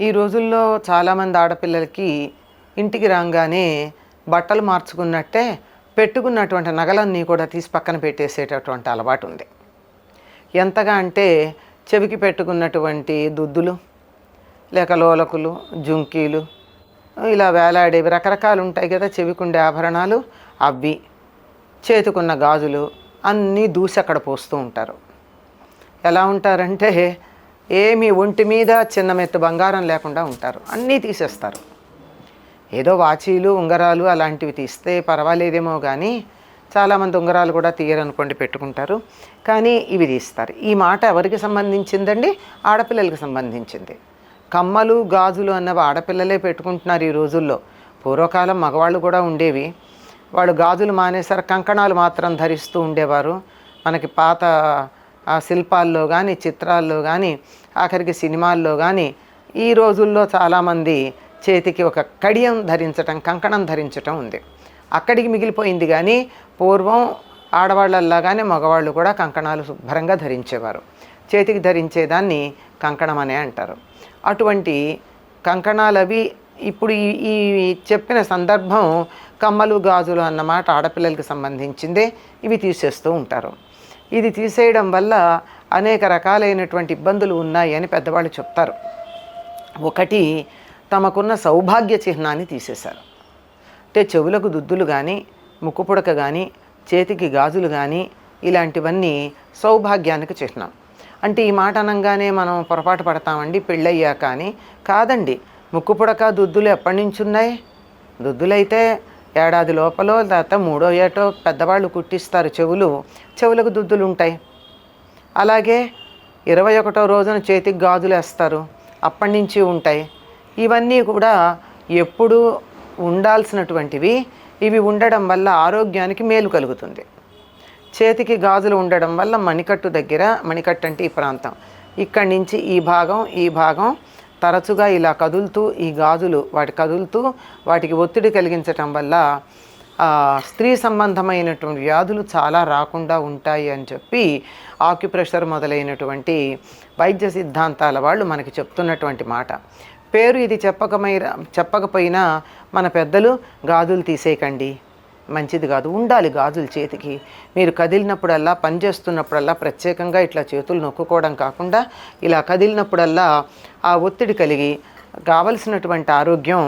ఈ రోజుల్లో చాలామంది ఆడపిల్లలకి ఇంటికి రాగానే బట్టలు మార్చుకున్నట్టే పెట్టుకున్నటువంటి నగలన్నీ కూడా తీసి పక్కన పెట్టేసేటటువంటి అలవాటు ఉంది. ఎంతగా అంటే చెవికి పెట్టుకున్నటువంటి దుద్దులు, లేక లోలకులు, జుంకీలు, ఇలా వేలాడేవి రకరకాలు ఉంటాయి కదా, చెవికుండే ఆభరణాలు, అవి చేతుకున్న గాజులు అన్నీ దూసి అక్కడ పోస్తూ ఉంటారు. ఎలా ఉంటారంటే ఏమి ఒంటి మీద చిన్న మెత్తు బంగారం లేకుండా ఉంటారు, అన్నీ తీసేస్తారు. ఏదో వాచీలు, ఉంగరాలు అలాంటివి తీస్తే పర్వాలేదేమో కానీ చాలామంది ఉంగరాలు కూడా తీయరనుకోండి, పెట్టుకుంటారు, కానీ ఇవి తీస్తారు. ఈ మాట ఎవరికి సంబంధించిందండి? ఆడపిల్లలకి సంబంధించింది. కమ్మలు, గాజులు అన్నవి ఆడపిల్లలే పెట్టుకుంటున్నారు ఈ రోజుల్లో. పూర్వకాలం మగవాళ్ళు కూడా ఉండేవి, వాళ్ళు గాజులు మానేసారు, కంకణాలు మాత్రం ధరిస్తూ ఉండేవారు. మనకి పాత శిల్పాల్లో కానీ, చిత్రాల్లో కానీ, ఆఖరికి సినిమాల్లో కానీ ఈ రోజుల్లో చాలామంది చేతికి ఒక కడియం ధరించటం, కంకణం ధరించటం ఉంది. అక్కడికి మిగిలిపోయింది. కానీ పూర్వం ఆడవాళ్ళల్లాగానే మగవాళ్ళు కూడా కంకణాలు శుభ్రంగా ధరించేవారు. చేతికి ధరించేదాన్ని కంకణం అనే అంటారు. అటువంటి కంకణాలు అవి ఇప్పుడు ఈ చెప్పిన సందర్భం కమ్మలు, గాజులు అన్నమాట ఆడపిల్లలకి సంబంధించిందే. ఇవి తీసేస్తూ ఉంటారు. ఇది తీసేయడం వల్ల అనేక రకాలైనటువంటి ఇబ్బందులు ఉన్నాయి అని పెద్దవాళ్ళు చెప్తారు. ఒకటి, తమకున్న సౌభాగ్య చిహ్నాన్ని తీసేశారు. అంటే చెవులకు దుద్దులు కానీ, ముక్కు పుడక కానీ, చేతికి గాజులు కానీ ఇలాంటివన్నీ సౌభాగ్యానికి చిహ్నం. అంటే ఈ మాట అనగానే మనం పొరపాటు పడతామండి పెళ్ళయ్యాక అని. కాదండి, ముక్కు పుడక దుద్దులు ఎప్పటి నుంచి ఉన్నాయి? దుద్దులైతే ఏడాది లోపల, తర్వాత 3వ ఏటో పెద్దవాళ్ళు కుట్టిస్తారు చెవులకు దుద్దులు ఉంటాయి. అలాగే 21వ రోజున చేతికి గాజులు వేస్తారు, అప్పటి నుంచి ఉంటాయి. ఇవన్నీ కూడా ఎప్పుడూ ఉండాల్సినటువంటివి. ఇవి ఉండడం వల్ల ఆరోగ్యానికి మేలు కలుగుతుంది. చేతికి గాజులు ఉండడం వల్ల మణికట్టు దగ్గర, మణికట్టు అంటే ఈ ప్రాంతం, ఇక్కడి నుంచి ఈ భాగం తరచుగా ఇలా కదులుతూ, ఈ గాజులు కదులుతూ వాటికి ఒత్తిడి కలిగించటం వల్ల స్త్రీ సంబంధమైనటువంటి వ్యాధులు చాలా రాకుండా ఉంటాయి అని చెప్పి ఆక్యుప్రెషర్ మొదలైనటువంటి వైద్య సిద్ధాంతాల వాళ్ళు మనకి చెప్తున్నటువంటి మాట. పేరు ఇది చెప్పకపోయినా మన పెద్దలు గాజులు తీసేయకండి, మంచిది కాదు, ఉండాలి గాజులు చేతికి. మీరు కదిలినప్పుడల్లా, పనిచేస్తున్నప్పుడల్లా ప్రత్యేకంగా ఇట్లా చేతులు నొక్కుకోవడం కాకుండా ఇలా కదిలినప్పుడల్లా ఆ ఒత్తిడి కలిగి కావలసినటువంటి ఆరోగ్యం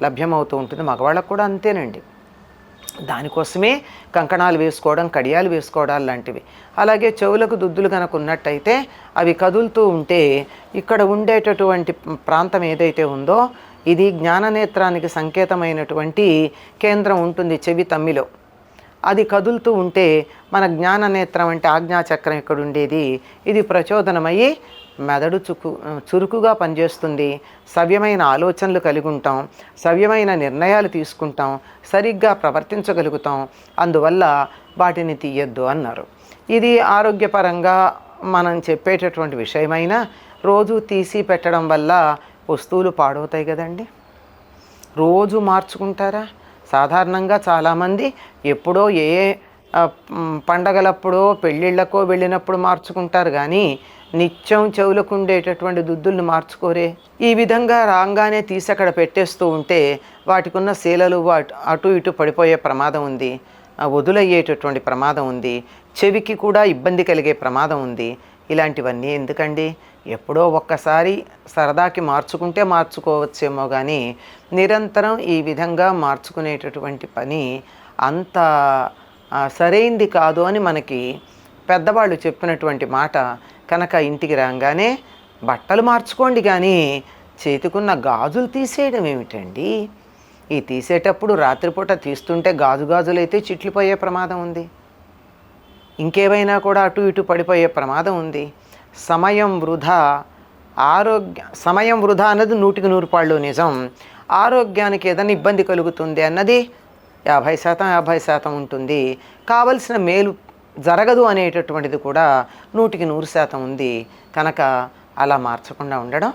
లభ్యమవుతూ ఉంటుంది. మగవాళ్ళకు కూడా అంతేనండి. దానికోసమే కంకణాలు వేసుకోవడం, కడియాలు వేసుకోవడాలు లాంటివి. అలాగే చెవులకు దుద్దులు కనుక ఉన్నట్టయితే అవి కదులుతూ ఉంటే ఇక్కడ ఉండేటటువంటి ప్రాంతం ఏదైతే ఉందో ఇది జ్ఞాననేత్రానికి సంకేతమైనటువంటి కేంద్రం ఉంటుంది చెవి తమ్మిలో. అది కదులుతూ ఉంటే మన జ్ఞాననేత్రం అంటే ఆజ్ఞాచక్రం ఇక్కడ ఉండేది, ఇది ప్రచోదనమయ్యి మెదడు చురుకుగా పనిచేస్తుంది. సవ్యమైన ఆలోచనలు కలిగి ఉంటాం, సవ్యమైన నిర్ణయాలు తీసుకుంటాం, సరిగ్గా ప్రవర్తించగలుగుతాం. అందువల్ల వాటిని తీయద్దు అన్నారు. ఇది ఆరోగ్యపరంగా మనం చెప్పేటటువంటి విషయమైన రోజు తీసి పెట్టడం వల్ల వస్తువులు పాడవుతాయి కదండి. రోజు మార్చుకుంటారా? సాధారణంగా చాలామంది ఎప్పుడో ఏ పండగలప్పుడో పెళ్ళిళ్ళకో వెళ్ళినప్పుడు మార్చుకుంటారు, కానీ నిత్యం చెవులకు ఉండేటటువంటి దుద్దుల్ని మార్చుకోరే. ఈ విధంగా రాగానే తీసి అక్కడ పెట్టేస్తూ ఉంటే వాటికున్న శీలలు అటు ఇటు పడిపోయే ప్రమాదం ఉంది, వదులయ్యేటటువంటి ప్రమాదం ఉంది, చెవికి కూడా ఇబ్బంది కలిగే ప్రమాదం ఉంది. ఇలాంటివన్నీ ఎందుకండి? ఎప్పుడో ఒక్కసారి సరదాకి మార్చుకుంటే మార్చుకోవచ్చేమో, కానీ నిరంతరం ఈ విధంగా మార్చుకునేటటువంటి పని అంత సరైంది కాదు అని మనకి పెద్దవాళ్ళు చెప్పినటువంటి మాట. కనుక ఇంటికి రాగానే బట్టలు మార్చుకోండి, కానీ చేతికున్న గాజులు తీసేయడం ఏమిటండి? ఈ తీసేటప్పుడు రాత్రిపూట తీస్తుంటే గాజులైతే చిట్లిపోయే ప్రమాదం ఉంది, ఇంకేవైనా కూడా అటు ఇటు పడిపోయే ప్రమాదం ఉంది. సమయం వృధా అన్నది 100% నిజం. ఆరోగ్యానికి ఏదైనా ఇబ్బంది కలుగుతుంది అన్నది 50% ఉంటుంది. కావలసిన మేలు జరగదు అనేటటువంటిది కూడా 100% ఉంది. కనుక అలా మార్చకుండా ఉండడం